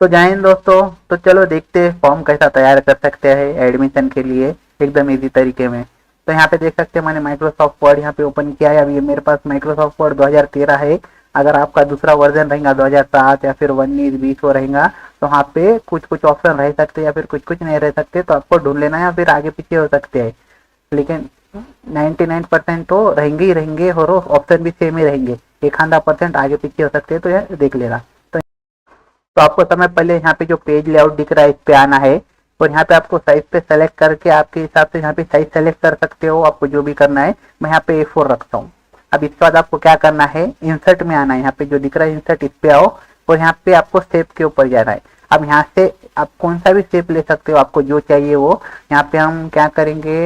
तो जय हिंद दोस्तों। तो चलो देखते हैं फॉर्म कैसा तैयार कर सकते हैं एडमिशन के लिए एकदम इजी तरीके में। तो यहाँ पे देख सकते हैं मैंने माइक्रोसॉफ्ट वर्ड यहाँ पे ओपन किया है। अभी ये मेरे पास माइक्रोसॉफ्ट वर्ड 2013 है। अगर आपका दूसरा वर्जन रहेगा 2007 या फिर 19 20 वो रहेगा तो वहाँ पे कुछ कुछ ऑप्शन रह सकते हैं या फिर कुछ कुछ नहीं रह सकते, तो आपको ढूंढ लेना है या फिर आगे पीछे हो सकते हैं। लेकिन 99% तो रहेंगे ही रहेंगे और ऑप्शन भी सेम ही रहेंगे। एक आधा परसेंट आगे पीछे हो सकते हैं, तो यह देख लेना। तो आपको समय पहले यहाँ पे जो पेज लेआउट दिख रहा है इस पे आना है और यहाँ पे आपको साइज पे सेलेक्ट करके आपके हिसाब से यहाँ पे साइज सेलेक्ट कर सकते हो, आपको जो भी करना है। मैं यहाँ पे A4 रखता हूँ। अब इसके बाद आपको क्या करना है, इंसर्ट में आना है। यहाँ पे जो दिख रहा है इंसर्ट, इस पे आओ और यहाँ पे आपको शेप के ऊपर जाना है। अब यहाँ से आप कौन सा भी शेप ले सकते हो, आपको जो चाहिए वो। यहाँ पे हम क्या करेंगे,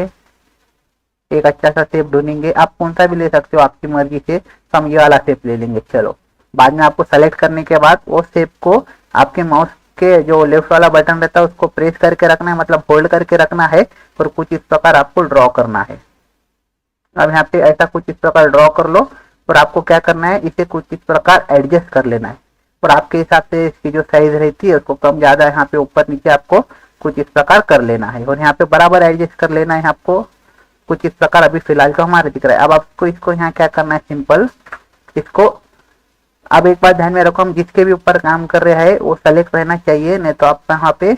एक अच्छा सा शेप ढूंढेंगे। आप कौन सा भी ले सकते हो आपकी मर्जी से, तो हम ये वाला शेप ले लेंगे। चलो, बाद में आपको सेलेक्ट करने के बाद वो शेप को आपके माउस के जो लेफ्ट वाला बटन रहता है उसको प्रेस करके रखना है, मतलब होल्ड करके रखना है और कुछ इस प्रकार आपको ड्रॉ करना है। अब यहाँ पे ऐसा कुछ इस प्रकार ड्रॉ कर लो और आपको क्या करना है, इसे कुछ इस प्रकार एडजस्ट कर लेना है और आपके हिसाब से इसकी जो साइज रहती है उसको कम ज्यादा यहाँ पे ऊपर नीचे आपको कुछ इस प्रकार कर लेना है और यहाँ पे बराबर एडजस्ट कर लेना है आपको कुछ इस प्रकार। अभी फिलहाल तो हमारे दिख रहा है। अब आपको इसको यहाँ क्या करना है, सिंपल इसको। अब एक बात ध्यान में रखो, हम जिसके भी ऊपर काम कर रहे हैं वो सेलेक्ट रहना चाहिए, नहीं तो आप यहाँ पे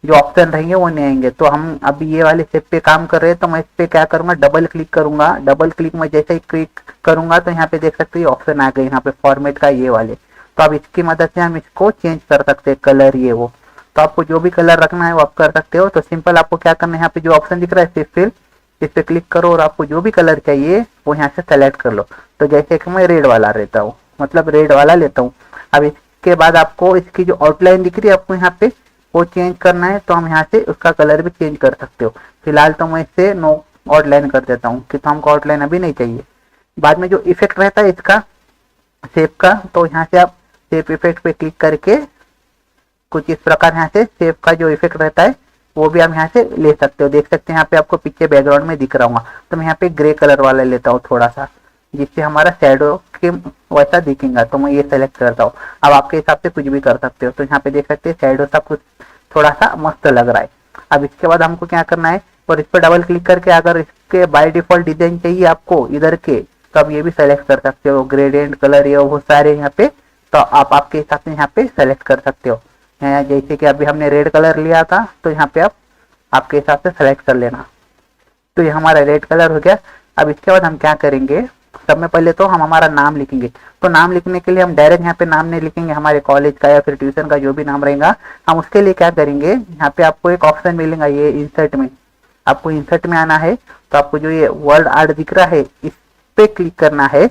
जो ऑप्शन रहेंगे वो नहीं आएंगे। तो हम अभी ये वाले स्टेप पे काम कर रहे हैं, तो मैं इस पे क्या करूंगा, डबल क्लिक करूंगा। डबल क्लिक में जैसे ही क्लिक करूंगा तो यहाँ पे देख सकते हैं ऑप्शन आ गए यहाँ पे फॉर्मेट का, ये वाले। तो अब इसकी मदद से हम इसको चेंज कर सकते हैं कलर, ये वो। तो आपको जो भी कलर रखना है वो आप कर सकते हो। तो सिंपल आपको क्या करना है, यहाँ पे जो ऑप्शन दिख रहा है सिर्फ फिल, इस पे क्लिक करो और आपको जो भी कलर चाहिए वो यहाँ से सेलेक्ट कर लो। तो जैसे कि मैं रेड वाला रहता हूँ, मतलब रेड वाला लेता हूँ। अब इसके बाद आपको इसकी जो आउटलाइन दिख रही है आपको यहाँ पे वो चेंज करना है, तो हम यहाँ से उसका कलर भी चेंज कर सकते हो। फिलहाल तो मैं इससे नो आउटलाइन कर देता हूँ कि तो हमको आउटलाइन अभी नहीं चाहिए। बाद में जो इफेक्ट रहता है इसका शेप का, तो यहाँ से आप शेप इफेक्ट पे क्लिक करके कुछ इस प्रकार यहाँ से शेप का जो इफेक्ट रहता है वो भी हम यहाँ से ले सकते हो। देख सकते हैं यहाँ पे आपको पीछे बैकग्राउंड में दिख रहा होगा। तो मैं यहाँ पे ग्रे कलर वाला लेता हूँ थोड़ा सा, जिससे हमारा शैडो के वैसा दिखेगा। तो मैं ये सेलेक्ट करता हूँ। अब आपके हिसाब से कुछ भी कर सकते हो। तो यहाँ पे देख सकते हैं शैडो सा कुछ थोड़ा सा मस्त लग रहा है। अब इसके बाद हमको क्या करना है, और इस पर डबल क्लिक करके अगर इसके बाय डिफॉल्ट डिजाइन चाहिए आपको इधर के, तो आप ये भी सेलेक्ट कर सकते हो। ग्रेडियंट कलर ये वो सारे यहाँ पे, तो आप आपके हिसाब से यहाँ पे सेलेक्ट कर सकते हो। जैसे कि अभी हमने रेड कलर लिया था, तो यहाँ पे आप आपके हिसाब से सेलेक्ट कर लेना। तो ये हमारा रेड कलर हो गया। अब इसके बाद हम क्या करेंगे, सब में पहले तो हम हमारा नाम लिखेंगे। तो नाम लिखने के लिए हम डायरेक्ट यहाँ पे नाम नहीं लिखेंगे हमारे कॉलेज का या फिर ट्यूशन का, जो भी नाम रहेगा। हम उसके लिए क्या करेंगे, यहाँ पे आपको एक ऑप्शन मिलेगा ये इंसर्ट में। आपको इंसर्ट में आना है, तो आपको जो ये वर्ड आर्ट दिख रहा है इस पे क्लिक करना है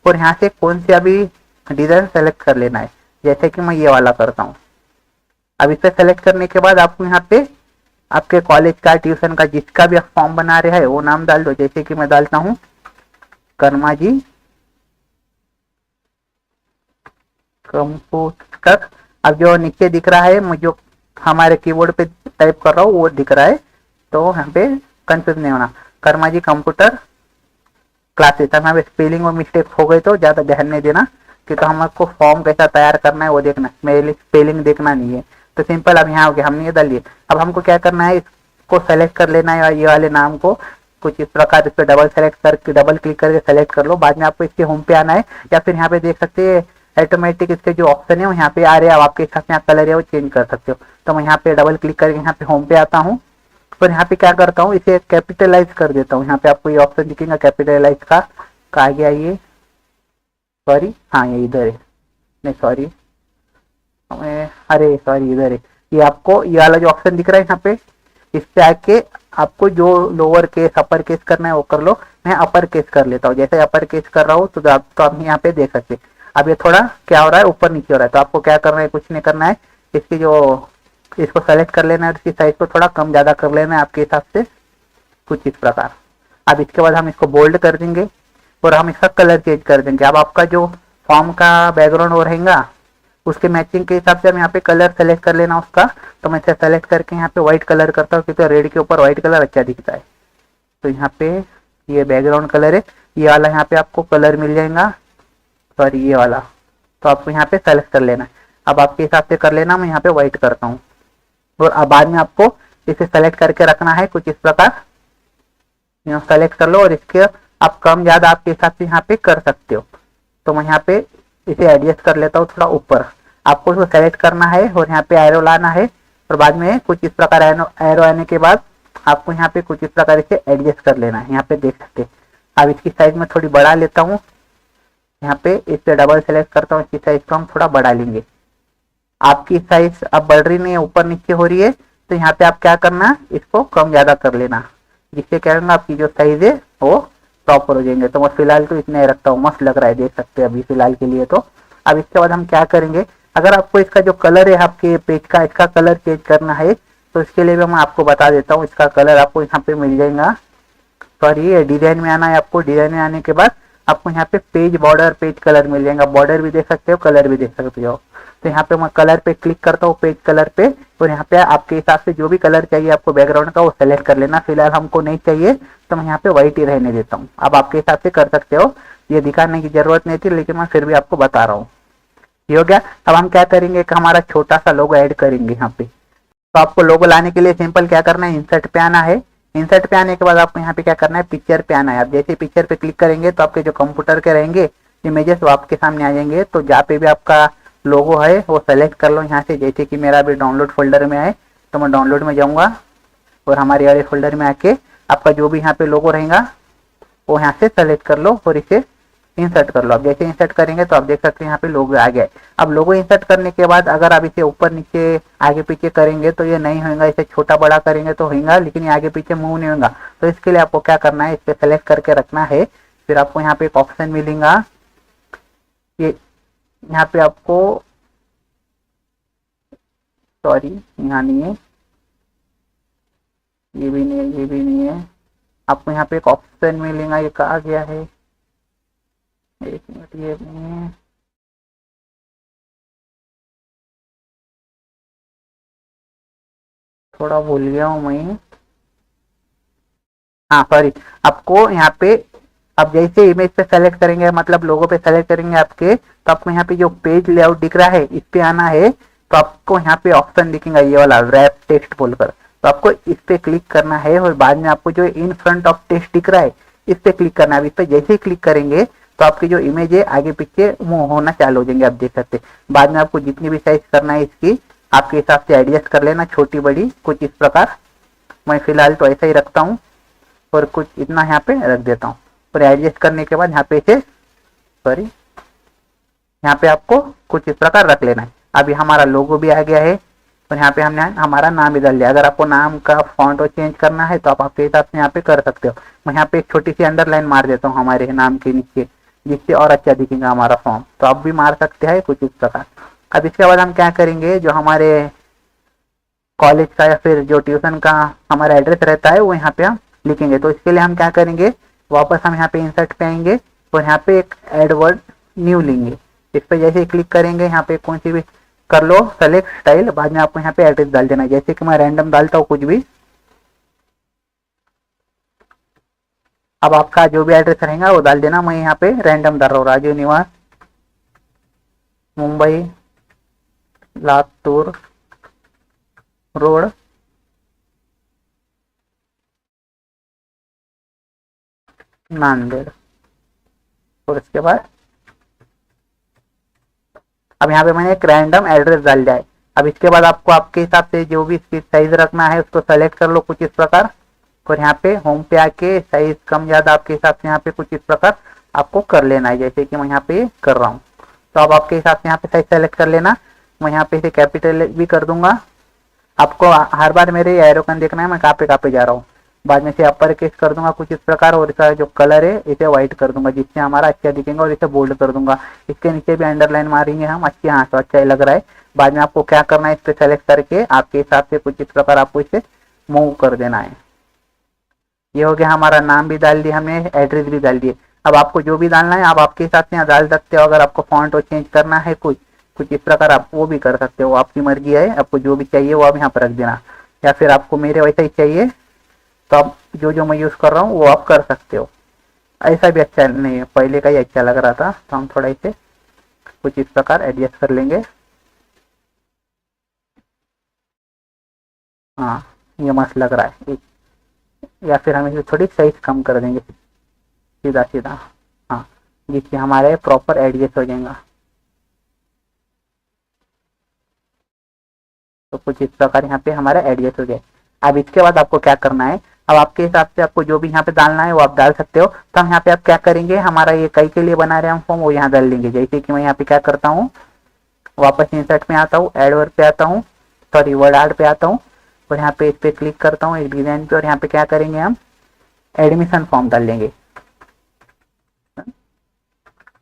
और यहाँ से कौन सी अभी डिजाइन सेलेक्ट कर लेना है। जैसे कि मैं ये वाला करता हूँ। अब इसे सेलेक्ट करने के बाद आपको यहाँ पे आपके कॉलेज का ट्यूशन का जिसका भी आप फॉर्म बना रहे हैं वो नाम डाल दो। जैसे कि मैं डालता हूँ कर्मा जी कंप्यूटर। अब जो नीचे दिख रहा है, मैं जो हमारे कीबोर्ड पे टाइप कर रहा हूँ वो दिख रहा है, तो यहाँ पे कंफ्यूज नहीं होना। कर्मा जी कंप्यूटर क्लासेस। यहाँ पे स्पेलिंग में मिस्टेक हो गई तो ज्यादा ध्यान नहीं देना, क्योंकि हमको फॉर्म कैसा तैयार करना है वो देखना, मेरे स्पेलिंग देखना नहीं है। तो सिंपल अब यहाँ हो गया, हमने ये डाल लिया। अब हमको क्या करना है, इसको सेलेक्ट कर लेना है ये वाले नाम को कुछ इस प्रकार। इस पर डबल सेलेक्ट करके डबल क्लिक करके सेलेक्ट कर लो। बाद में आपको इसके होम पे आना है, या फिर यहाँ पे देख सकते हैं ऑटोमेटिक इसके जो ऑप्शन है वो यहाँ पे आ रहे हैं। अब आपके हिसाब से यहाँ कलर है वो चेंज कर सकते हो। तो मैं यहाँ पे डबल क्लिक करके यहाँ पे होम पे आता हूँ और यहाँ पे क्या करता हूँ, इसे कैपिटलाइज कर देता हूँ। यहाँ पे आपको ये ऑप्शन दिखेगा कैपिटलाइज का, कहा गया ये, सॉरी हाँ ये इधर है, नहीं सॉरी अरे सॉरी इधर है। ये आपको ये वाला जो ऑप्शन दिख रहा है यहाँ पे, इस पे आके आपको जो लोअर केस अपर केस करना है वो कर लो। मैं अपर केस कर लेता हूँ। जैसे अपर केस कर रहा हूँ तो आप यहाँ पे देख सकते हैं। अब ये थोड़ा क्या हो रहा है, ऊपर नीचे हो रहा है। तो आपको क्या करना है, कुछ नहीं करना है, इसकी जो इसको सेलेक्ट कर लेना है, इसकी साइज को थोड़ा कम ज्यादा कर लेना है आपके हिसाब से कुछ इस प्रकार। अब इसके बाद हम इसको बोल्ड कर देंगे और हम इसका कलर चेंज कर देंगे। अब आपका जो फॉर्म का बैकग्राउंड हो रहेगा उसके मैचिंग के हिसाब से हम यहाँ पे कलर सेलेक्ट कर लेना उसका। तो मैं इसे सेलेक्ट करके यहाँ पे व्हाइट कलर करता हूँ, क्योंकि रेड के ऊपर व्हाइट कलर अच्छा दिखता है। तो यहाँ पे ये बैकग्राउंड कलर है, ये वाला यहाँ पे आपको कलर मिल जाएगा, सॉरी ये वाला। तो आपको यहाँ पे सेलेक्ट कर लेना है। अब आपके हिसाब से कर लेना, मैं यहाँ पे व्हाइट करता हूँ। और अब बाद में आपको इसे सेलेक्ट करके रखना है कुछ इस प्रकार, यहाँ सेलेक्ट कर लो और इसके आप कम ज्यादा आपके हिसाब से यहाँ पे कर सकते हो। तो मैं यहाँ पे इसे एडजस्ट कर लेता हूँ थोड़ा ऊपर। आपको इसको सेलेक्ट करना है और यहाँ पे एरो लाना है और बाद में कुछ इस प्रकार एरो आने के बाद आपको यहाँ पे कुछ इस प्रकार इसे एडजस्ट कर लेना है। यहाँ पे देख सकते हैं। अब इसकी साइज में थोड़ी बढ़ा लेता हूँ, यहाँ पे इस पे डबल सेलेक्ट करता हूँ, इसकी साइज को हम थोड़ा बढ़ा लेंगे। आपकी साइज अब बढ़ रही नहीं है, ऊपर नीचे हो रही है, तो यहाँ पे आप क्या करना, इसको कम ज्यादा कर लेना, जिससे क्या होगा आपकी जो साइज है वो प्रॉपर हो जाएंगे। तो मैं फिलहाल तो इतना ही रखता हूँ, मस्त लग रहा है, देख सकते हैं अभी फिलहाल के लिए। तो अब इसके बाद हम क्या करेंगे, अगर आपको इसका जो कलर है आपके पेज का, इसका कलर चेंज करना है तो इसके लिए भी मैं आपको बता देता हूँ। इसका कलर आपको यहाँ पे मिल जाएगा। सॉरी, डिजाइन में आना है आपको। डिजाइन में आने के बाद आपको यहाँ पे पेज बॉर्डर, पेज कलर मिल जाएगा। बॉर्डर भी देख सकते हो, कलर भी देख सकते हो। तो यहाँ पे मैं कलर पे क्लिक करता हूँ, पेज कलर पे, और यहाँ पे आपके हिसाब से जो भी कलर चाहिए आपको बैकग्राउंड का वो सेलेक्ट कर लेना। फिलहाल हमको नहीं चाहिए तो मैं यहाँ पे व्हाइट ही रहने देता हूँ। अब आपके हिसाब से कर सकते हो, ये दिखाने की जरूरत नहीं थी लेकिन मैं फिर भी आपको बता रहा हूँ। ये हो गया। अब हम क्या करेंगे कि हमारा छोटा सा लोगो ऐड करेंगे यहाँ पे। तो आपको लोगो लाने के लिए सिंपल क्या करना है, इंसर्ट पे आना है। इंसर्ट पे आने के बाद आपको यहाँ पे क्या करना है, पिक्चर पे आना है। आप जैसे पिक्चर पे क्लिक करेंगे तो आपके जो कंप्यूटर के रहेंगे इमेजेस वो आपके सामने आ जाएंगे। तो जहाँ पे भी आपका लोगो है वो सेलेक्ट कर लो यहाँ से। जैसे कि मेरा अभी डाउनलोड फोल्डर में है तो मैं डाउनलोड में जाऊँगा और हमारे वाले फोल्डर में आके आपका जो भी यहाँ पे लोगो रहेगा वो यहाँ से सेलेक्ट कर लो और इसे इंसर्ट कर लो। अब जैसे इंसर्ट करेंगे तो आप देख सकते हैं यहाँ पे लोगो आ गया। अब लोगो इंसर्ट करने के बाद अगर आप इसे ऊपर नीचे आगे पीछे करेंगे तो ये नहीं होगा, इसे छोटा बड़ा करेंगे तो होगा, लेकिन ये आगे पीछे मूव नहीं होगा। तो इसके लिए आपको क्या करना है, इसे सेलेक्ट करके रखना है। फिर आपको यहाँ पे एक ऑप्शन मिलेगा, ये यहाँ पे आपको, सॉरी यहाँ नहीं है, ये भी नहीं है, ये भी नहीं है। आपको यहाँ पे एक ऑप्शन मिलेगा, ये कहा गया है, एक मिनट, ये नहीं है, थोड़ा भूल गया हूँ मैं। हाँ सॉरी, आपको यहाँ पे अब जैसे इमेज पे सेलेक्ट करेंगे, मतलब लोगो पे सेलेक्ट करेंगे आपके, तो आपको यहाँ पे जो पेज लेआउट दिख रहा है इस पे आना है। तो आपको यहाँ पे ऑप्शन दिखेगा ये वाला रैप टेक्स्ट बोलकर, तो आपको इस पे क्लिक करना है और बाद में आपको जो इन फ्रंट ऑफ टेक्स्ट दिख रहा है इस पे क्लिक करना है। अब इस पे जैसे ही क्लिक करेंगे तो आपकी जो इमेज है आगे पीछे मूव होना चालू हो जाएंगे, आप देख सकते हैं। बाद में आपको जितनी भी साइज करना है इसकी आपके हिसाब से एडजस्ट कर लेना, छोटी बड़ी कुछ इस प्रकार। मैं फिलहाल तो ऐसा ही रखता हूँ और कुछ इतना यहाँ पे रख देता हूँ। और एडजस्ट करने के बाद यहाँ पे इसे, सॉरी, यहाँ पे आपको कुछ इस प्रकार रख लेना है। अभी हमारा लोगो भी आ गया है और यहाँ पे हमने हमारा नाम भी डाल दिया। अगर आपको नाम का फॉन्ट और चेंज करना है तो आप आपके हिसाब से यहाँ पे कर सकते हो। मैं यहाँ पे एक छोटी सी अंडरलाइन मार देता हूँ हमारे नाम के नीचे, जिससे और अच्छा दिखेगा हमारा फॉर्म। तो आप भी मार सकते हैं कुछ इस प्रकार। अब इसके बाद हम क्या करेंगे, जो हमारे कॉलेज का या फिर जो ट्यूशन का हमारा एड्रेस रहता है वो यहाँ पे हम लिखेंगे। तो इसके लिए हम क्या करेंगे, वापस हम यहाँ पे इंसर्ट पे आएंगे और यहाँ पे एक एड वर्ड न्यू लेंगे। इस पे जैसे क्लिक करेंगे यहाँ पे कौन सी भी कर लो सेलेक्ट स्टाइल, बाद में आपको यहाँ पे एड्रेस डाल देना है। जैसे कि मैं रैंडम डालता हूँ कुछ भी। अब आपका जो भी एड्रेस रहेगा वो डाल देना। मैं यहाँ पे रैंडम डाल रहा हूँ, राजीव निवास, मुंबई, लातूर रोड, नांदेड़। और इसके बाद अब यहाँ पे मैंने एक रैंडम एड्रेस डाल दिया है। अब इसके बाद आपको आपके हिसाब से जो भी इसकी साइज रखना है उसको सेलेक्ट कर लो कुछ इस प्रकार। और यहाँ पे होम पे आके साइज कम ज्यादा आपके हिसाब से यहाँ पे कुछ इस प्रकार आपको कर लेना है, जैसे कि मैं यहाँ पे कर रहा हूँ। तो अब आपके हिसाब से यहाँ पे साइज सेलेक्ट कर लेना। मैं यहाँ पे इसे कैपिटल भी कर दूंगा। आपको हर बार मेरे एरोकन देखना है मैं कहाँ पे जा रहा हूँ। बाद में से अपर केस कर दूंगा कुछ इस प्रकार और इसका जो कलर है इसे व्हाइट कर दूंगा, जिससे हमारा अच्छा दिखेगा। और इसे बोल्ड कर दूंगा। इसके नीचे भी अंडरलाइन मारेंगे हम, अच्छे, हाँ तो अच्छा ही लग रहा है। बाद में आपको क्या करना है, इस पे सेलेक्ट करके आपके हिसाब से कुछ इस प्रकार आपको इसे मूव कर देना है। ये हो गया, हमारा नाम भी डाल दिया हमने, एड्रेस भी डाल दिए। अब आपको जो भी डालना है आप आपके हिसाब से यहाँ डाल सकते हो। अगर आपको फॉन्ट और चेंज करना है कुछ इस प्रकार आप वो भी कर सकते हो, आपकी मर्जी है। आपको जो भी चाहिए वो आप यहाँ पर रख देना, या फिर आपको मेरे वैसा ही चाहिए तो आप जो मैं यूज कर रहा हूँ वो आप कर सकते हो। ऐसा भी अच्छा नहीं है, पहले का ही अच्छा लग रहा था। तो हम थोड़ा इसे कुछ इस प्रकार एडजस्ट कर लेंगे। हाँ, ये मस्त लग रहा है। या फिर हम इसे थोड़ी साइज कम कर देंगे, सीधा सीधा। हाँ, जिससे हमारे प्रॉपर एडजस्ट हो जाएगा। तो कुछ इस प्रकार यहाँ पे हमारा एडजस्ट हो गया। अब इसके बाद आपको क्या करना है, अब आपके हिसाब से आपको जो भी यहाँ पे डालना है वो आप डाल सकते हो। तो हम यहाँ पे आप क्या करेंगे, हमारा ये कई के लिए बना रहे हैं हम फॉर्म, वो यहाँ डाल लेंगे। जैसे कि मैं यहाँ पे क्या करता हूँ, वापस इंसर्ट में आता हूँ, एड वर्ड पे आता हूँ, सॉरी वर्ड आर्ट पे आता हूँ, और यहाँ पे इस पे क्लिक करता हूँ एक डिजाइन पे, और यहाँ पे क्या करेंगे हम एडमिशन फॉर्म डाल लेंगे,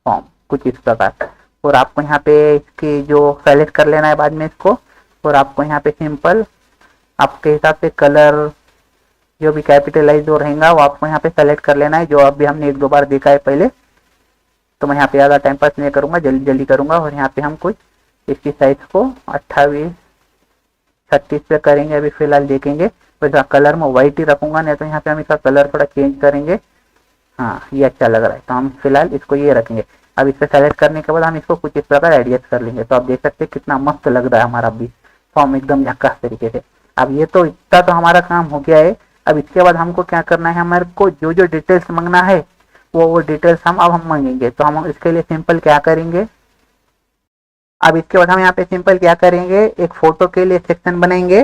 फॉर्म कुछ इस प्रकार। और आपको यहाँ पे इसकी जो सेलेक्ट कर लेना है बाद में इसको, और आपको यहाँ पे सिंपल आपके हिसाब से कलर जो भी कैपिटलाइज जो रहेगा वो आपको यहाँ पे सेलेक्ट कर लेना है, जो अभी हमने एक दो बार देखा है पहले। तो मैं यहाँ पे ज़्यादा टाइम पास नहीं करूँगा, जल्दी जल्दी करूँगा। और यहाँ पे हम कुछ इसकी साइज को 28 36 पे करेंगे, अभी फिलहाल देखेंगे। तो इसका कलर मैं व्हाइट ही रखूंगा, नहीं तो यहाँ पे हम इसका कलर थोड़ा चेंज करेंगे। हाँ, ये अच्छा लग रहा है, तो हम फिलहाल इसको ये रखेंगे। अब इस पर सेलेक्ट करने के बाद हम इसको कुछ इस प्रकार एडजस्ट कर लेंगे। तो आप देख सकते हैं कितना मस्त लग रहा है हमारा भी फॉर्म, एकदम झक्कास तरीके से। अब ये तो इतना तो हमारा काम हो गया है। अब इसके बाद हमको क्या करना है, हमारे को जो जो डिटेल्स मांगना है वो डिटेल्स हम मांगेंगे। तो हम इसके लिए सिंपल क्या करेंगे, अब इसके बाद हम यहाँ पे सिंपल क्या करेंगे, एक फोटो के लिए सेक्शन बनाएंगे,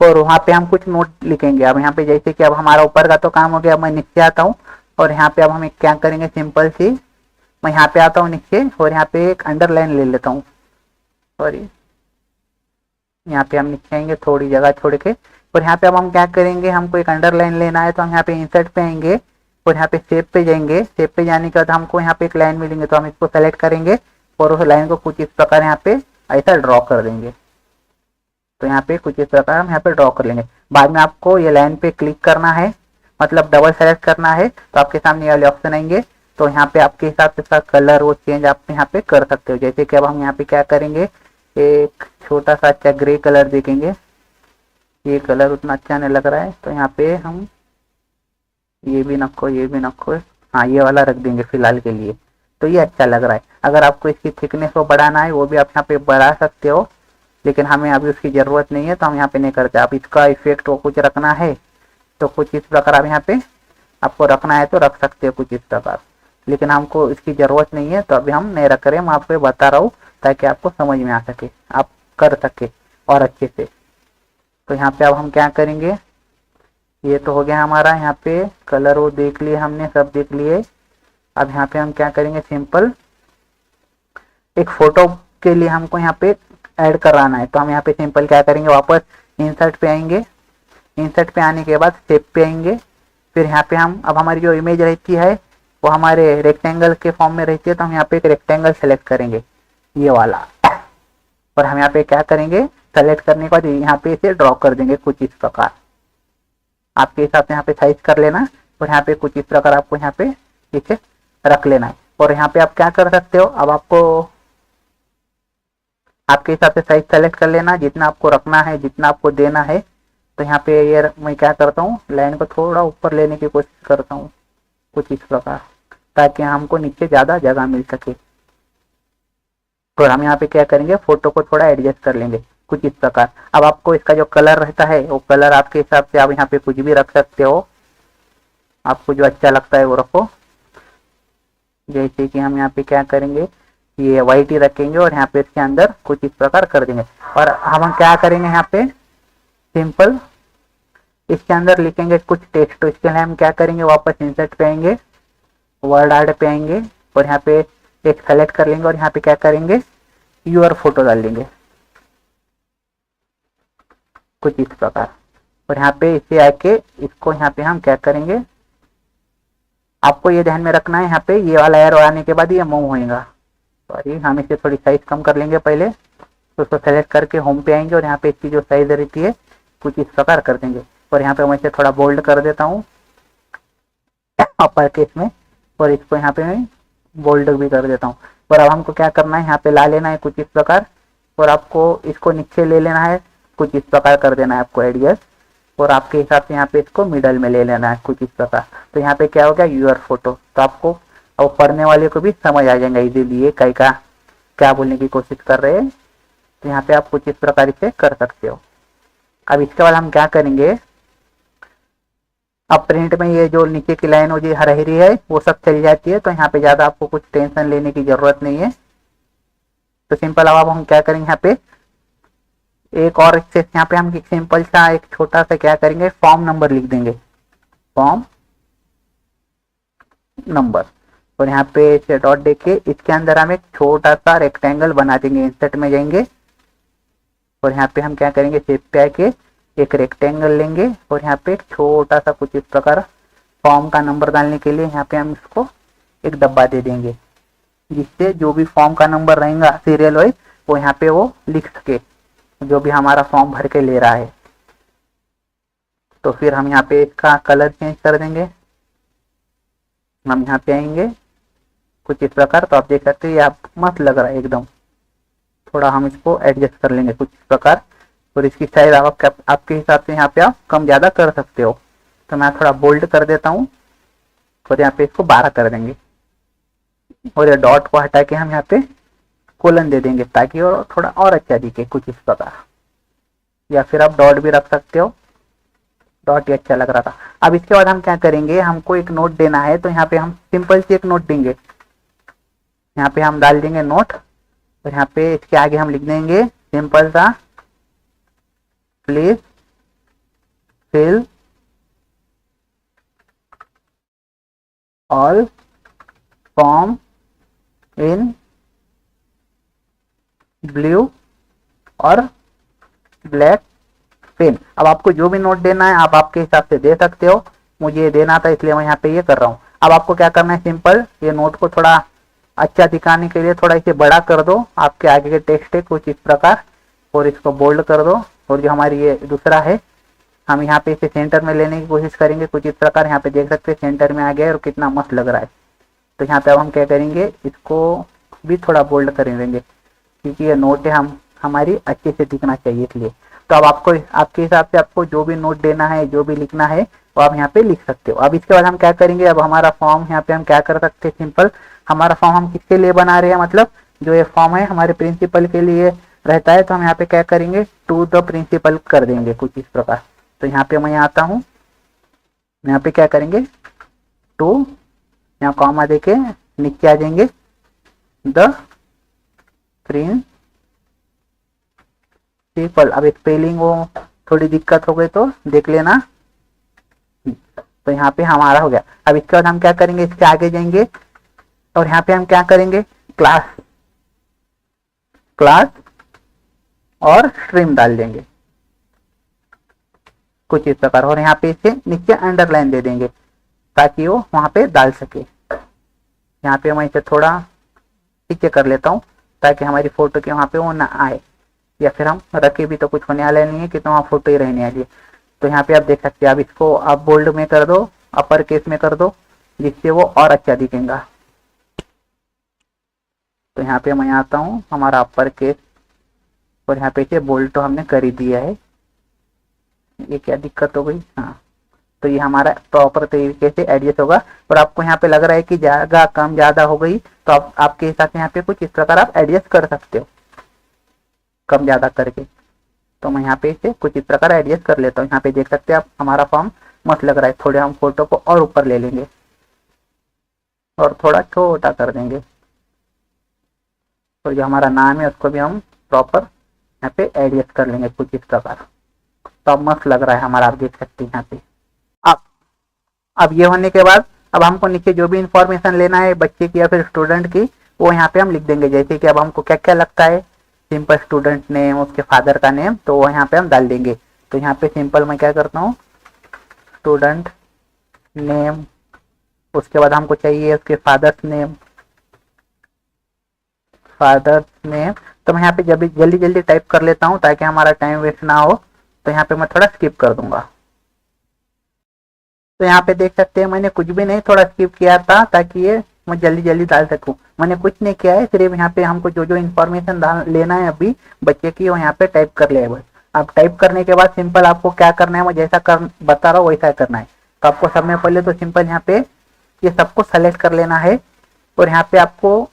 और वहाँ पे हम कुछ नोट लिखेंगे। अब यहाँ पे जैसे कि अब हमारा ऊपर का तो काम हो गया, मैं नीचे आता हूँ, और यहाँ पे अब हम क्या करेंगे, सिंपल सी मैं यहाँ पे आता हूँ नीचे, और यहाँ पे एक अंडरलाइन ले लेता हूँ। सॉरी, यहाँ पे हम नीचे आएंगे थोड़ी जगह छोड़ के, और यहाँ पे अब हम क्या करेंगे, हमको एक अंडरलाइन लेना है। तो हम यहाँ पे इंसर्ट पे आएंगे, और यहाँ पे शेप पे जाएंगे। शेप पे जाने के बाद हमको यहाँ पे एक लाइन मिलेंगे, तो हम इसको सेलेक्ट करेंगे, और उस लाइन को कुछ इस प्रकार यहाँ पे ऐसा ड्रॉ कर देंगे। तो यहाँ पे कुछ इस प्रकार हम यहाँ पे ड्रॉ कर लेंगे। बाद में आपको ये लाइन पे क्लिक करना है, मतलब डबल सेलेक्ट करना है, तो आपके सामने ये वाले ऑप्शन आएंगे। तो यहाँ पे आपके हिसाब से इसका कलर वो चेंज आप यहाँ पे कर सकते हो। जैसे कि अब हम यहाँ पे क्या करेंगे, एक छोटा सा अच्छा ग्रे कलर देखेंगे। ये कलर उतना अच्छा नहीं लग रहा है, तो यहाँ पे हम ये भी नखो, ये भी नखो, हाँ ये वाला रख देंगे फिलहाल के लिए। तो ये अच्छा लग रहा है। अगर आपको इसकी थिकनेस को बढ़ाना है वो भी आप यहाँ पे बढ़ा सकते हो, लेकिन हमें अभी उसकी ज़रूरत नहीं है, तो हम यहाँ पे नहीं करते। आप इसका इफेक्ट को कुछ रखना है तो कुछ इस प्रकार आप यहाँ पे आपको रखना है तो रख सकते हो कुछ इस प्रकार, लेकिन हमको इसकी ज़रूरत नहीं है, तो अभी हम नहीं रख रहे हैं। मैं आपको बता रहा हूँ ताकि आपको समझ में आ सके, आप कर सके और अच्छे से। तो यहाँ पे अब हम क्या करेंगे, ये तो हो गया हमारा, यहाँ पे कलर वो देख लिए हमने, सब देख लिए। अब यहाँ पे हम क्या करेंगे, सिंपल एक फोटो के लिए हमको यहाँ पे ऐड कराना है। तो हम यहाँ पे सिंपल क्या करेंगे, वापस इंसर्ट पे आएंगे। इंसर्ट पे आने के बाद शेप पे आएंगे। फिर यहाँ पे हम अब हमारी जो इमेज रहती है वो हमारे रेक्टेंगल के फॉर्म में रहती है, तो हम यहाँ पे एक रेक्टेंगल सेलेक्ट करेंगे, ये वाला। और हम यहाँ पे क्या करेंगे, सेलेक्ट करने के बाद यहाँ पे इसे ड्रॉ कर देंगे कुछ इस प्रकार। आपके हिसाब से यहाँ पे साइज कर लेना, और यहाँ पे कुछ इस प्रकार आपको यहाँ पे इसे रख लेना है। और यहाँ पे आप क्या कर सकते हो, अब आपको आपके हिसाब से साइज सेलेक्ट कर लेना, जितना आपको रखना है, जितना आपको देना है। तो यहाँ पे ये मैं क्या करता हूँ, लाइन को थोड़ा ऊपर लेने की कोशिश करता हूँ कुछ इस प्रकार, ताकि हमको नीचे ज़्यादा जगह मिल सके। और हम यहाँ पे क्या करेंगे, फोटो को थोड़ा एडजस्ट कर लेंगे कुछ इस प्रकार। अब आपको इसका जो कलर रहता है वो कलर आपके हिसाब से आप यहाँ पे कुछ भी रख सकते हो, आपको जो अच्छा लगता है वो रखो। जैसे कि हम यहाँ पे क्या करेंगे, ये व्हाइट ही रखेंगे, और यहाँ पे इसके अंदर कुछ इस प्रकार कर देंगे। और हम क्या करेंगे, यहाँ पे सिंपल इसके अंदर लिखेंगे कुछ टेक्स्ट। तो इसके लिए हम क्या करेंगे, वापस इंसर्ट पे आएंगे, वर्ड आर्ट पे आएंगे, और यहाँ पे एक सेलेक्ट कर लेंगे, और यहाँ पे क्या करेंगे, यूर फोटो डाल देंगे कुछ इस प्रकार। और यहाँ पे इसे आके इसको यहाँ पे हम क्या करेंगे, आपको ये ध्यान में रखना है, यहाँ पे ये वाला एरो आने के बाद ये मूव होएगा। सॉरी, हम इसे थोड़ी साइज कम कर लेंगे पहले। तो उसको सेलेक्ट करके होम पे आएंगे, और यहाँ पे इसकी जो साइज रहती है कुछ इस प्रकार कर देंगे। और यहाँ पे मैं इसे थोड़ा बोल्ड कर देता हूँ अपर केस में, और इसको यहाँ पे मैं बोल्ड भी कर देता हूँ। और अब हमको क्या करना है, यहाँ पे ला लेना है कुछ इस प्रकार, और आपको इसको नीचे ले लेना है कुछ इस प्रकार कर देना है आपको एडजस्ट। और आपके हिसाब से यहाँ पे इसको मिडल में ले लेना है कुछ इस प्रकार। तो यहाँ पे क्या हो गया, यूर फोटो। तो आपको और पढ़ने वाले को भी समझ आ जाएगा इजीली ये कई का क्या बोलने की कोशिश कर रहे हैं। तो यहाँ पे आप कुछ इस प्रकार से कर सकते हो। अब इसके बाद हम क्या करेंगे, अब प्रिंट में ये जो नीचे की लाइन हो जी हरी है वो सब चली जाती है, तो यहाँ पे ज्यादा आपको कुछ टेंशन लेने की जरूरत नहीं है। तो सिंपल अब हम क्या करेंगे, यहाँ पे एक और यहाँ पे हम सिंपल सा एक छोटा सा क्या करेंगे, फॉर्म नंबर लिख देंगे, फॉर्म नंबर। और यहाँ पे इसे डॉट देके इसके अंदर हम एक छोटा सा रेक्टेंगल बना देंगे, इंसर्ट में जाएंगे और यहाँ पे हम क्या करेंगे, शेप पे आके एक रेक्टेंगल लेंगे और यहाँ पे एक छोटा सा कुछ इस प्रकार फॉर्म का नंबर डालने के लिए यहाँ पे हम इसको एक डब्बा दे देंगे, जिससे जो भी फॉर्म का नंबर रहेगा सीरियल वाइज वो यहाँ पे वो लिख सके, जो भी हमारा फॉर्म भर के ले रहा है। तो फिर हम यहाँ पे इसका कलर चेंज कर देंगे, हम यहाँ पे आएंगे कुछ इस प्रकार। तो आप देख सकते हैं ये आप मस्त लग रहा है एकदम। थोड़ा हम इसको एडजस्ट कर लेंगे कुछ इस प्रकार, और इसकी साइज आपके हिसाब से यहाँ पे आप कम ज्यादा कर सकते हो। तो मैं थोड़ा बोल्ड कर देता हूँ और यहाँ पे इसको 12 कर देंगे और ये डॉट को हटा के हम यहाँ पे कोलन दे देंगे ताकि और थोड़ा और अच्छा दिखे कुछ इस प्रकार, या फिर आप डॉट भी रख सकते हो, डॉट ही अच्छा लग रहा था। अब इसके बाद हम क्या करेंगे, हमको एक नोट देना है, तो यहाँ पे हम सिंपल सी एक नोट देंगे, यहाँ पे हम डाल देंगे नोट और यहाँ पे इसके आगे हम लिख देंगे सिंपल सा, please fill all form in blue और ब्लैक पेन। अब आपको जो भी नोट देना है आप आपके हिसाब से दे सकते हो, मुझे ये देना था इसलिए मैं यहाँ पे ये कर रहा हूँ। अब आपको क्या करना है, सिंपल ये नोट को थोड़ा अच्छा दिखाने के लिए थोड़ा इसे बड़ा कर दो, आपके आगे के टेक्स्ट है कुछ इस प्रकार, और इसको बोल्ड कर दो। और जो हमारी ये दूसरा है हम यहाँ पे इसे सेंटर में लेने की कोशिश करेंगे कुछ इस प्रकार, यहाँ पे देख सकते हैं सेंटर में आ गया और कितना मस्त लग रहा है। तो यहाँ पे अब हम क्या करेंगे, इसको भी थोड़ा बोल्ड कर देंगे क्योंकि ये नोट है हम हमारी अच्छे से दिखना चाहिए इसलिए। तो अब आपको आपके हिसाब से आपको जो भी नोट देना है जो भी लिखना है वो आप यहाँ पे लिख सकते हो। अब इसके बाद हम क्या करेंगे, अब हमारा फॉर्म यहाँ पे हम क्या कर सकते हैं, सिंपल हमारा फॉर्म हम किसके लिए बना रहे हैं, मतलब जो ये फॉर्म है हमारे प्रिंसिपल के लिए रहता है, तो हम यहाँ पे क्या करेंगे, टू द प्रिंसिपल कर देंगे कुछ इस प्रकार। तो यहाँ पे मैं आता हूँ, यहाँ पे क्या करेंगे, टू यहाँ कॉमा देके नीचे आ जाएंगे द प्रिंसिपल। अब स्पेलिंग वो थोड़ी दिक्कत हो गई तो देख लेना। तो यहाँ पे हमारा हो गया। अब इसके बाद हम क्या करेंगे, इसके आगे जाएंगे और यहाँ पे हम क्या करेंगे, क्लास और स्ट्रीम डाल देंगे कुछ इस प्रकार, और यहाँ पे इसे नीचे अंडरलाइन दे देंगे ताकि वो वहां पे डाल सके। यहाँ पे मैं इसे थोड़ा नीचे कर लेता हूँ ताकि हमारी फोटो के वहां पे वो ना आए, या फिर हम रखे भी तो कुछ होने वाला नहीं है कि तो वहाँ फोटो ही रहने वाली है। तो यहाँ पे आप देख सकते हैं, अब इसको आप बोल्ड में कर दो, अपर केस में कर दो, जिससे वो और अच्छा दिखेगा। तो यहाँ पे मैं आता हूँ, हमारा अपर केस और यहाँ पे इसे बोल्ड तो हमने कर ही दिया है। ये क्या दिक्कत हो गई, हाँ, तो ये हमारा प्रॉपर तरीके से एडजस्ट होगा। और आपको यहाँ पे लग रहा है कि जगह कम ज्यादा हो गई तो आपके हिसाब से यहाँ पे कुछ इस प्रकार आप एडजस्ट कर सकते हो कम ज्यादा करके। तो मैं यहाँ पे इसे कुछ इस प्रकार एडजस्ट कर लेता हूँ। यहाँ पे देख सकते हैं आप हमारा फॉर्म मस्त लग रहा है। थोड़े हम फोटो को और ऊपर ले लेंगे और थोड़ा छोटा कर देंगे, और जो हमारा नाम है उसको भी हम प्रॉपर यहाँ पे एडजस्ट कर लेंगे कुछ इस प्रकार। तो अब मस्त लग रहा है हमारा, आप देख सकते हैं यहाँ पे। अब ये होने के बाद अब हमको नीचे जो भी इंफॉर्मेशन लेना है बच्चे की या फिर स्टूडेंट की वो यहाँ पे हम लिख देंगे। जैसे कि अब हमको क्या क्या लगता है, सिंपल स्टूडेंट नेम, उसके फादर का नेम, तो वो यहाँ पे हम डाल देंगे। तो यहाँ पे सिंपल मैं क्या करता हूँ, स्टूडेंट नेम, उसके बाद हमको चाहिए उसके फादर्स नेम। तो मैं यहाँ पे जब जल्दी जल्दी टाइप कर लेता हूँ ताकि हमारा टाइम वेस्ट ना हो। तो यहाँ पे मैं थोड़ा स्किप कर दूंगा। तो यहाँ पे देख सकते हैं मैंने कुछ भी नहीं, थोड़ा स्किप किया था ताकि ये मैं जल्दी जल्दी डाल सकूं। मैंने कुछ नहीं किया है, सिर्फ यहाँ पे हमको जो जो इन्फॉर्मेशन लेना है अभी बच्चे की वो यहाँ पे टाइप कर लिया है बस। अब टाइप करने के बाद सिंपल आपको क्या करना है, मैं जैसा बता रहा हूँ वैसा करना है। तो आपको सब में पहले तो सिंपल यहाँ पे ये सबको सेलेक्ट कर लेना है, और यहाँ पे आपको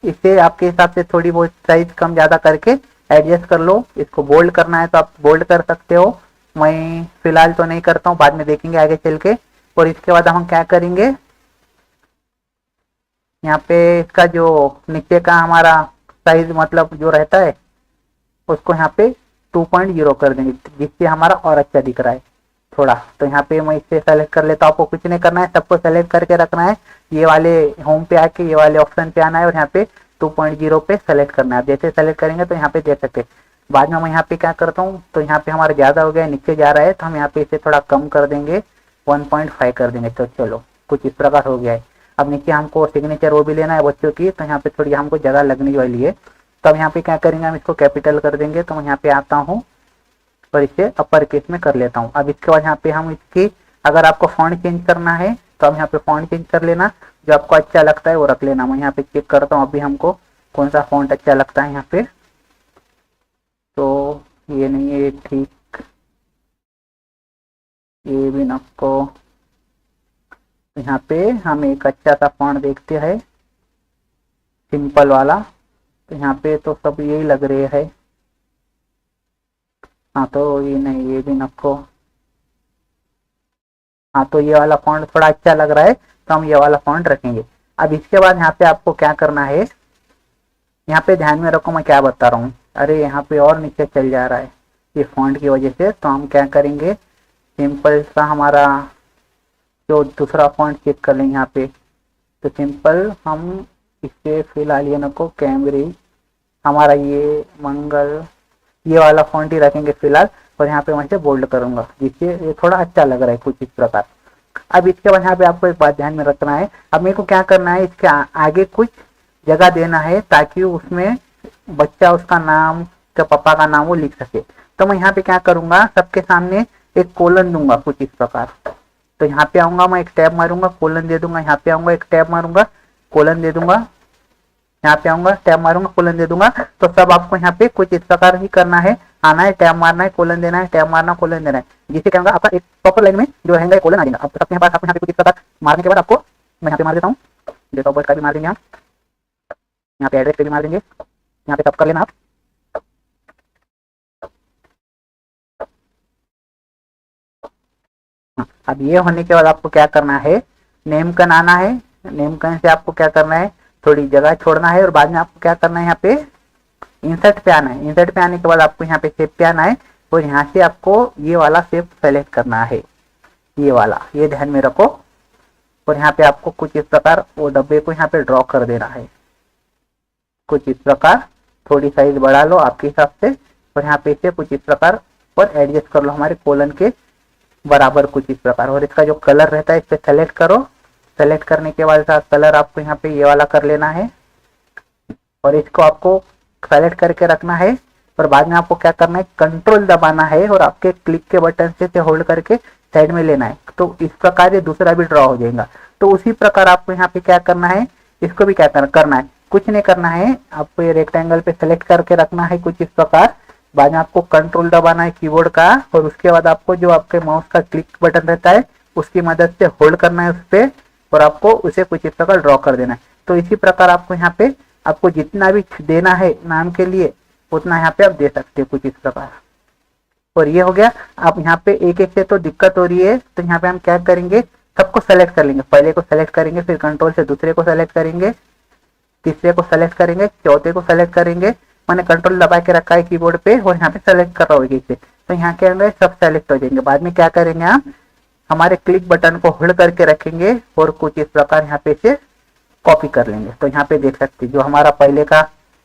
इसे आपके हिसाब से थोड़ी बहुत साइज कम ज्यादा करके एडजस्ट कर लो। इसको बोल्ड करना है तो आप बोल्ड कर सकते हो, मैं फिलहाल तो नहीं करता हूँ, बाद में देखेंगे आगे चल के। और इसके बाद हम क्या करेंगे, यहाँ पे इसका जो नीचे का हमारा साइज मतलब जो रहता है उसको यहाँ पे 2.0 कर देंगे, जिससे हमारा और अच्छा दिख रहा है थोड़ा। तो यहाँ पे मैं इसे सेलेक्ट कर लेता हूँ। आपको कुछ नहीं करना है, सबको सेलेक्ट करके रखना है। ये वाले होम पे आके ये वाले ऑप्शन पे आना है और यहाँ पे 2.0 पे सेलेक्ट करना है। जैसे सेलेक्ट करेंगे तो यहाँ पे देख सकते हैं। बाद में मैं यहाँ पे क्या करता हूँ, तो यहाँ पे हमारा ज्यादा हो गया, नीचे जा रहा है, तो हम यहाँ पे इसे थोड़ा कम कर देंगे, 1.5 कर देंगे। तो चलो कुछ इस प्रकार हो गया है। अब नीचे हमको सिग्नेचर वो भी लेना है बच्चों की, तो यहाँ पे थोड़ी हमको जगह लगने वाली है। तो अब यहाँ पे क्या करेंगे, हम इसको कैपिटल कर देंगे। तो मैं यहाँ पे आता हूँ और इसे अपर केस में कर लेता हूँ। अब इसके बाद यहाँ पे हम इसकी, अगर आपको फॉन्ट चेंज करना है तो हम यहाँ पे फॉन्ट चेंज कर लेना, जो आपको अच्छा लगता है वो रख लेना। मैं यहाँ पे चेक करता हूँ अभी हमको कौन सा फॉन्ट अच्छा लगता है यहाँ पे। तो ये नहीं है ठीक, ये भी नको। यहाँ पे हम एक अच्छा सा फॉन्ट देखते हैं, सिंपल वाला। तो यहाँ पे तो सब यही लग रहे हैं। हाँ तो ये नहीं, ये भी नको। हाँ तो ये वाला फॉन्ट थोड़ा अच्छा लग रहा है, तो हम ये वाला फॉन्ट रखेंगे। अब इसके बाद यहाँ पे आपको क्या करना है, यहाँ पे ध्यान में रखो मैं क्या बता रहा हूँ। अरे यहाँ पे और नीचे चल जा रहा है ये फॉन्ट की वजह से। तो हम क्या करेंगे, सिंपल सा हमारा जो दूसरा फॉन्ट चेक कर लेंगे यहाँ पे। तो सिंपल हम इसे फिलहाल ये नको, कैमरी हमारा ये मंगल, ये वाला फॉन्ट ही रखेंगे फिलहाल। और यहाँ पे मैं इसे बोल्ड करूंगा, जिससे ये थोड़ा अच्छा लग रहा है कुछ इस प्रकार। अब इसके बाद यहाँ पे आपको एक बात ध्यान में रखना है। अब मेरे को क्या करना है, इसके आगे कुछ जगह देना है ताकि उसमें बच्चा उसका नाम, उसके पापा का नाम वो लिख सके। तो मैं यहाँ पे क्या करूंगा, सबके सामने एक कोलन दूंगा कुछ इस प्रकार। तो यहाँ पे आऊंगा, मैं एक टैब मारूंगा, कोलन दे दूंगा। यहाँ पे आऊंगा, एक टैब मारूंगा, कोलन दे दूंगा। यहाँ पे आऊंगा, टैब मारूंगा, कोलन दे दूंगा। तो सब आपको यहाँ पे कुछ इस प्रकार ही करना है, आना है, टैब मारना है, कोलन देना है, टैब मारना, कोलन देना है। जिससे क्या होगा, आपका एक प्रॉपर लाइन में जो रहेगा कोलन आ जाएगा। अब सबके पास आपको यहाँ पे कुछ इस प्रकार मारने के बाद आपको मैं यहाँ पे मार देता हूँ, डेट ऑफ बर्थ का भी मार देंगे आप, यहाँ पे एड्रेस पे भी मार देंगे, यहाँ पे सब कर लेना आप। अब ये होने के बाद आपको क्या करना है, नेमकन आना है। नेमकन से आपको क्या करना है, थोड़ी जगह छोड़ना है। और बाद में आपको क्या करना है, यहाँ पे इंसर्ट पे आना है। इंसर्ट पे आने के बाद आपको यहाँ पे शेप पे आना है और यहाँ से आपको ये वाला शेप सेलेक्ट करना है, ये वाला, ये ध्यान में रखो। और यहाँ पे आपको कुछ इस प्रकार वो डब्बे को यहाँ पे ड्रॉ कर देना है, कुछ इस प्रकार। थोड़ी साइज बढ़ा लो आपके हिसाब से और यहाँ पे इसे कुछ इस प्रकार और एडजस्ट कर लो हमारे कोलन के बराबर कुछ इस प्रकार। और इसका जो कलर रहता है इस पे सेलेक्ट करो। सेलेक्ट करने के बाद कलर आपको यहाँ पे ये वाला कर लेना है और इसको आपको सेलेक्ट करके रखना है। और बाद में आपको क्या करना है, कंट्रोल दबाना है और आपके क्लिक के बटन से होल्ड करके साइड में लेना है। तो इस प्रकार ये दूसरा भी ड्रॉ हो जाएगा। तो उसी प्रकार आपको यहाँ पे क्या करना है, इसको भी क्या करना है, कुछ नहीं करना है, आपको ये रेक्टेंगल पे सेलेक्ट करके रखना है कुछ इस प्रकार। बाद में आपको कंट्रोल दबाना है कीबोर्ड का और उसके बाद आपको जो आपके माउस का क्लिक बटन रहता है उसकी मदद से होल्ड करना है उस पर और आपको उसे कुछ इस प्रकार ड्रॉ कर देना है। तो इसी प्रकार आपको यहाँ पे आपको जितना भी देना है नाम के लिए उतना यहाँ पे आप दे सकते हो कुछ इस प्रकार। और ये हो गया। आप यहाँ पे एक एक से तो दिक्कत हो रही है, तो यहाँ पे हम क्या करेंगे, सबको सेलेक्ट कर लेंगे। पहले को सेलेक्ट करेंगे, फिर कंट्रोल से दूसरे को सेलेक्ट करेंगे, तीसरे को सेलेक्ट करेंगे, चौथे को सेलेक्ट करेंगे। मैंने कंट्रोल दबा के रखा है कीबोर्ड पे और यहाँ पे सेलेक्ट कर रहा हूँ एक से, तो यहाँ के अंदर सब सेलेक्ट हो जाएंगे। बाद में क्या करेंगे, आप हमारे क्लिक बटन को होल्ड करके रखेंगे और कुछ इस प्रकार यहाँ पे से कॉपी कर लेंगे। तो यहाँ पे देख सकते जो हमारा पहले का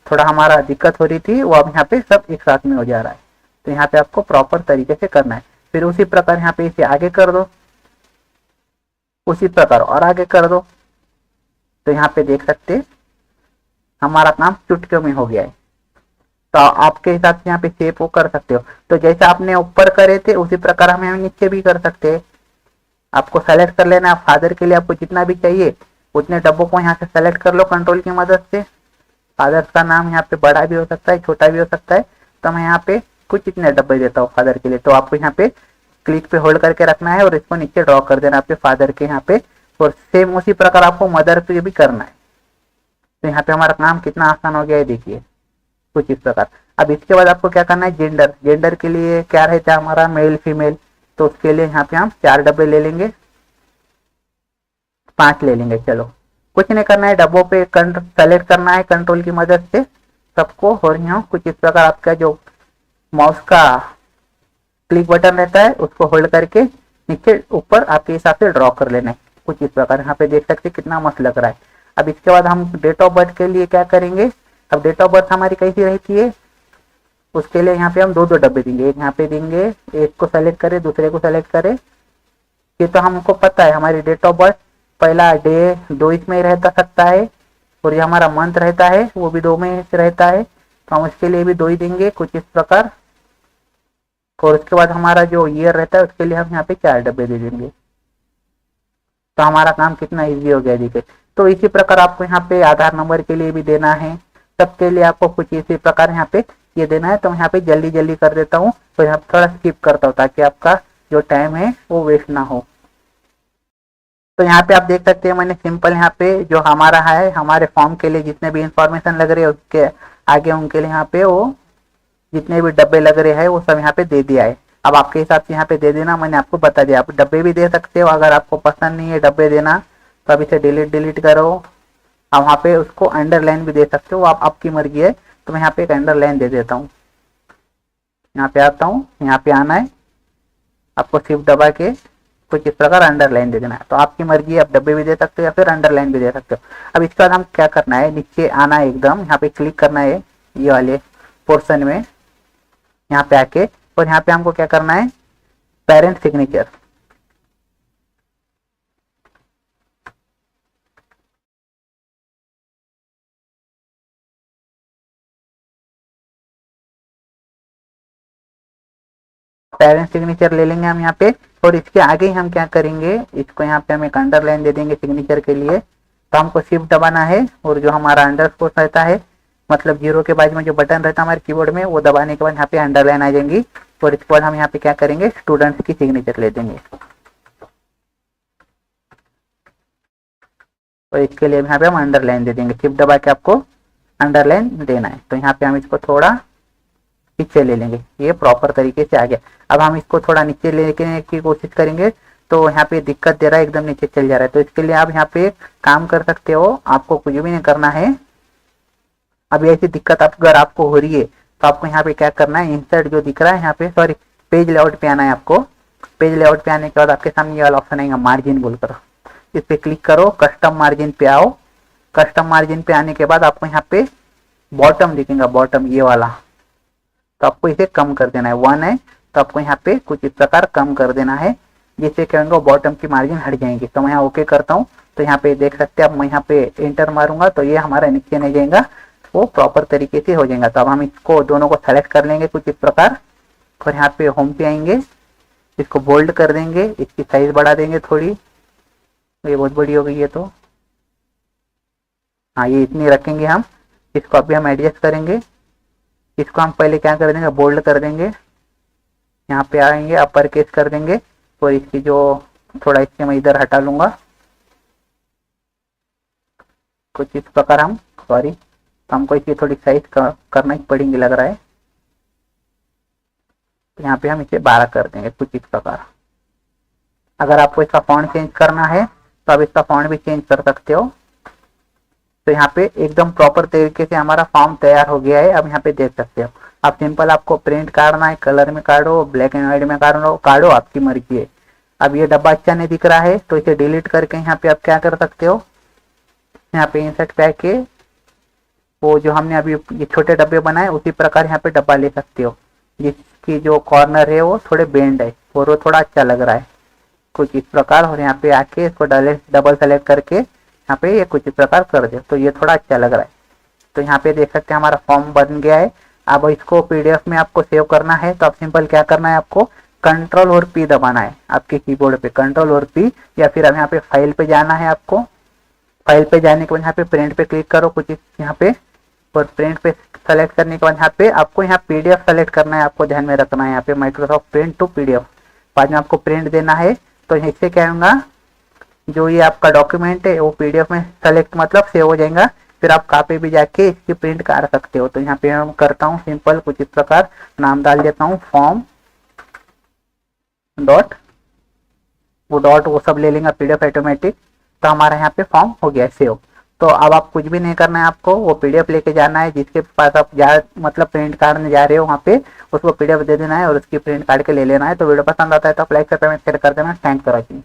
थोड़ा हमारा दिक्कत हो रही थी वो अब यहाँ पे सब एक साथ में हो जा रहा है। तो यहाँ पे आपको प्रॉपर तरीके से करना है। फिर उसी प्रकार यहाँ पे इसे आगे कर दो, उसी प्रकार और आगे कर दो। तो यहाँ पे देख सकते हमारा काम चुटकियों में हो गया है। तो आपके हिसाब से यहाँ पे शेप वो कर सकते हो। तो जैसे आपने ऊपर करे थे उसी प्रकार हम यहाँ नीचे भी कर सकते हैं। आपको सेलेक्ट कर लेना है फादर के लिए, आपको जितना भी चाहिए उतने डब्बों को यहाँ से सेलेक्ट कर लो कंट्रोल की मदद से। फादर का नाम यहाँ पे बड़ा भी हो सकता है, छोटा भी हो सकता है। तो मैं यहाँ पे कुछ इतने डब्बे देता हूँ फादर के लिए। तो आपको यहाँ पे क्लिक पे होल्ड करके रखना है और इसको नीचे ड्रॉ कर देना आपके फादर के यहाँ पे। और सेम उसी प्रकार आपको मदर पे भी करना है। तो यहाँ पे हमारा काम कितना आसान हो गया है देखिए, कुछ इस प्रकार। अब इसके बाद आपको क्या करना है, जेंडर, जेंडर के लिए क्या रहता है हमारा, मेल फीमेल, तो उसके लिए यहाँ पे हम 4 डब्बे ले लेंगे, 5 ले लेंगे। चलो कुछ नहीं करना है, डब्बों पे सेलेक्ट करना है कंट्रोल की मदद से सबको, और यहाँ कुछ इस प्रकार आपका जो माउस का क्लिक बटन रहता है उसको होल्ड करके नीचे ऊपर आपके हिसाब से ड्रॉ कर लेना है कुछ इस प्रकार। यहाँ पे देख सकते कितना मस्त लग रहा है। अब इसके बाद हम डेट ऑफ बर्थ के लिए क्या करेंगे, अब डेट ऑफ बर्थ हमारी कैसी रहती है, उसके लिए यहाँ पे हम 2 डब्बे देंगे, एक यहाँ पे देंगे, एक को सेलेक्ट करें दूसरे को सेलेक्ट करें। ये तो हमको पता है हमारी डेट ऑफ बर्थ पहला डे 2 इसमें रहता सकता है, और ये हमारा मंथ रहता है वो भी 2 में रहता है, तो हम उसके लिए भी 2 ही देंगे कुछ इस प्रकार। और उसके बाद हमारा जो ईयर रहता है उसके लिए हम यहाँ पे 4 डब्बे दे देंगे, तो हमारा काम कितना इजी हो गया देखिए। तो इसी प्रकार आपको यहाँ पे आधार नंबर के लिए भी देना है, सबके लिए आपको कुछ इसी प्रकार यहाँ पे ये देना है। तो यहाँ पे जल्दी जल्दी कर देता हूँ, तो यहाँ पे थोड़ा स्किप करता हूँ ताकि आपका जो टाइम है वो वेस्ट ना हो। तो यहाँ पे आप देख सकते हैं मैंने सिंपल यहाँ पे जो हमारा है हमारे फॉर्म के लिए जितने भी इंफॉर्मेशन लग रहे हैं उसके आगे उनके लिए यहाँ पे वो जितने भी डब्बे लग रहे हैं वो सब यहाँ पे दे दिया है। अब आपके हिसाब से यहाँ पे दे देना, मैंने आपको बता दिया। आप डब्बे भी दे सकते हो, अगर आपको पसंद नहीं है डब्बे देना तो अब इसे डिलीट करो। अब वहाँ पे उसको अंडरलाइन भी दे सकते हो, आप आपकी मर्जी है। तो मैं यहाँ पे एक अंडरलाइन दे देता हूँ, यहाँ पे आता हूँ, यहाँ पे आना है, आपको शिफ्ट दबा के कुछ इस प्रकार अंडरलाइन दे देना है। तो आपकी मर्जी है, आप डब्बे भी दे सकते हो या फिर अंडरलाइन भी दे सकते हो। अब इसके बाद हम क्या करना है, नीचे आना है एकदम, यहाँ पे क्लिक करना है ये वाले पोर्शन में, यहाँ पे आके, और यहाँ पे हमको क्या करना है, पेरेंट सिग्नेचर। पेरेंट सिग्नेचर ले लेंगे हम यहाँ पे, और इसके आगे ही हम क्या करेंगे, इसको यहाँ पे हम एक अंडरलाइन दे देंगे सिग्नेचर के लिए। तो हमको शिफ्ट दबाना है, और जो हमारा अंडरस्कोर रहता है मतलब 0 के बाद में जो बटन रहता है हमारे कीबोर्ड में वो दबाने के बाद यहाँ पे अंडरलाइन आ जाएंगी। और इसके बाद हम यहाँ पे क्या करेंगे, स्टूडेंट्स की सिग्नेचर ले देंगे, और इसके लिए यहाँ पे हम अंडरलाइन दे देंगे, शिफ्ट दबा के आपको अंडरलाइन देना है। तो यहाँ पे हम इसको थोड़ा पीछे ले लेंगे, ये प्रॉपर तरीके से आ गया। अब हम इसको थोड़ा नीचे लेने की कोशिश करेंगे, तो यहाँ पे दिक्कत दे रहा है, एकदम नीचे चल जा रहा है। तो इसके लिए आप यहाँ पे काम कर सकते हो, आपको कुछ भी नहीं करना है। अभी ऐसी दिक्कत अगर आपको हो रही है तो आपको यहाँ पे क्या करना है, इंसर्ट जो दिख रहा है यहाँ पे, सॉरी पेज लेआउट पे आना है आपको। पेज लेआउट पे आने के बाद आपके सामने ये वाला ऑप्शन आएगा मार्जिन बोलकर, इस पे क्लिक करो, कस्टम मार्जिन पे आओ। कस्टम मार्जिन पे आने के बाद आपको यहाँ पे बॉटम दिखेगा, बॉटम ये वाला, तो आपको इसे कम कर देना है, 1 है तो आपको यहाँ पे कुछ इस प्रकार कम कर देना है, जिससे क्या होगा बॉटम की मार्जिन हट जाएंगी। तो मैं यहाँ ओके करता हूँ, तो यहाँ पे देख सकते हैं, अब मैं यहाँ पे एंटर मारूंगा तो ये हमारा नीचे नहीं जाएगा, वो प्रॉपर तरीके से हो जाएगा। तो अब हम इसको दोनों को सेलेक्ट कर लेंगे कुछ इस प्रकार, और यहाँ पे होम पे आएंगे, इसको बोल्ड कर देंगे, इसकी साइज बढ़ा देंगे थोड़ी, ये बहुत बड़ी हो गई है, तो हाँ ये इतनी रखेंगे हम। इसको अभी हम एडजस्ट करेंगे, इसको हम पहले क्या कर देंगे, बोल्ड कर देंगे, यहाँ पे आएंगे अपर केस कर देंगे, और इसकी जो थोड़ा इससे मैं इधर हटा लूंगा कुछ इस प्रकार हम, सॉरी तो हमको इसकी थोड़ी साइज करना ही पड़ेगी लग रहा है। तो यहाँ पे हम इसे 12 कर देंगे कुछ इस प्रकार। अगर आपको इसका फॉन्ट चेंज करना है तो आप इसका फॉन्ट भी चेंज कर सकते हो। तो यहाँ पे एकदम प्रॉपर तरीके से हमारा फॉर्म तैयार हो गया है। अब यहाँ पे देख सकते हो आप, सिंपल आपको प्रिंट काटना है, कलर में काटो, ब्लैक एंड व्हाइट में काटो, आपकी मर्जी है। अब ये डब्बा अच्छा नहीं दिख रहा है तो इसे डिलीट करके यहाँ पे आप क्या कर सकते हो, यहाँ पे इंसर्ट पे आके वो जो हमने अभी ये छोटे डब्बे बनाए उसी प्रकार यहाँ पे डब्बा ले सकते हो, जिसकी जो कॉर्नर है वो थोड़े बेंड है और वो थोड़ा अच्छा लग रहा है कुछ इस प्रकार। और यहाँ पे आके इसको डबल सेलेक्ट करके यहाँ पे ये कुछ इस प्रकार कर दे तो ये थोड़ा अच्छा लग रहा है। तो यहाँ पे देख सकते हैं हमारा फॉर्म बन गया है। अब इसको पीडीएफ में आपको सेव करना है तो आप सिंपल क्या करना है, आपको कंट्रोल और पी दबाना है आपके कीबोर्ड पे, कंट्रोल और पी, या फिर अब यहाँ पे फाइल पे जाना है आपको। फाइल पे जाने के बाद यहाँ पे प्रिंट पे क्लिक करो कुछ यहाँ पे, और प्रिंट पे सेलेक्ट करने के बाद यहाँ पे आपको यहाँ पीडीएफ सेलेक्ट करना है, आपको ध्यान में रखना है यहाँ पे माइक्रोसॉफ्ट प्रिंट टू पीडीएफ, बाद में आपको प्रिंट देना है। तो इससे क्या होगा, जो ये आपका डॉक्यूमेंट है वो पीडीएफ में सेलेक्ट मतलब सेव हो जाएगा, फिर आप कहाँ पे भी जाके इसकी प्रिंट काट सकते हो। तो यहाँ पे हम करता हूँ सिंपल कुछ इस प्रकार, नाम डाल देता हूँ फॉर्म डॉट, वो डॉट वो सब ले लेंगे पीडीएफ ऑटोमेटिक। तो हमारा यहाँ पे फॉर्म हो गया सेव। तो अब आप कुछ भी नहीं करना है, आपको वो पीडीएफ लेके जाना है, जिसके पास आप जा मतलब प्रिंट काटने जा रहे हो वहाँ पे उसको पीडीएफ दे देना है और उसकी प्रिंट काट के ले लेना है। तो वीडियो पसंद आता है तो आप लाइक कर पेमेंट शेयर कर देना। Thanks for watching.